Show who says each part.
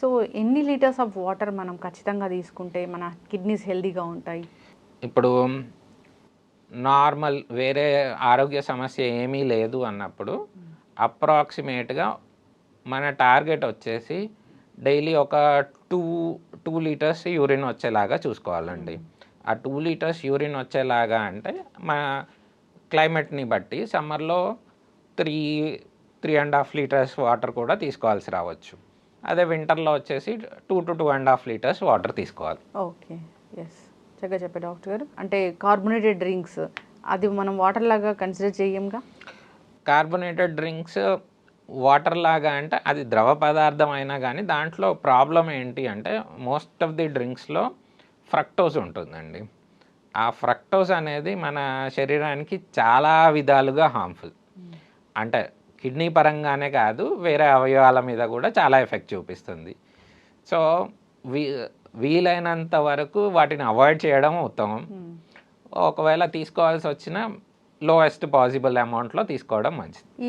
Speaker 1: So ఎన్ని litres of water మనం ఖచ్చితంగా తీసుకుంటే మన కిడ్నీస్ హెల్దీగా ఉంటాయి?
Speaker 2: ఇప్పుడు నార్మల్ వేరే ఆరోగ్య సమస్య ఏమీ లేదు అన్నప్పుడు అప్రాక్సిమేట్గా మన టార్గెట్ వచ్చేసి డైలీ ఒక టూ 2 లీటర్స్ యూరిన్ వచ్చేలాగా చూసుకోవాలండి. ఆ 2 లీటర్స్ యూరిన్ వచ్చేలాగా అంటే మన క్లైమేట్ని బట్టి సమ్మర్లో 3.5 లీటర్స్ వాటర్ కూడా తీసుకోవాల్సి రావచ్చు. అదే వింటర్లో వచ్చేసి 2 to 2.5 లీటర్స్ వాటర్ తీసుకోవాలి.
Speaker 1: ఓకే, ఎస్, చక్కగా చెప్పారు డాక్టర్ గారు. అంటే కార్బోనేటెడ్ డ్రింక్స్ అది మనం వాటర్ లాగా కన్సిడర్ చేయంగా?
Speaker 2: కార్బోనేటెడ్ డ్రింక్స్ వాటర్ లాగా అంటే అది ద్రవ పదార్థం అయినా కానీ దాంట్లో ప్రాబ్లం ఏంటి అంటే మోస్ట్ ఆఫ్ ది డ్రింక్స్లో ఫ్రక్టోజ్ ఉంటుందండి. ఆ ఫ్రక్టోజ్ అనేది మన శరీరానికి చాలా విధాలుగా హార్మ్ఫుల్. అంటే కిడ్నీ పరంగానే కాదు, వేరే అవయవాల మీద కూడా చాలా ఎఫెక్ట్ చూపిస్తుంది. సో వీలైనంత వరకు వాటిని అవాయిడ్ చేయడం ఉత్తమం. ఒకవేళ తీసుకోవాల్సి వచ్చినా లోయెస్ట్ పాసిబుల్ అమౌంట్లో తీసుకోవడం మంచిది.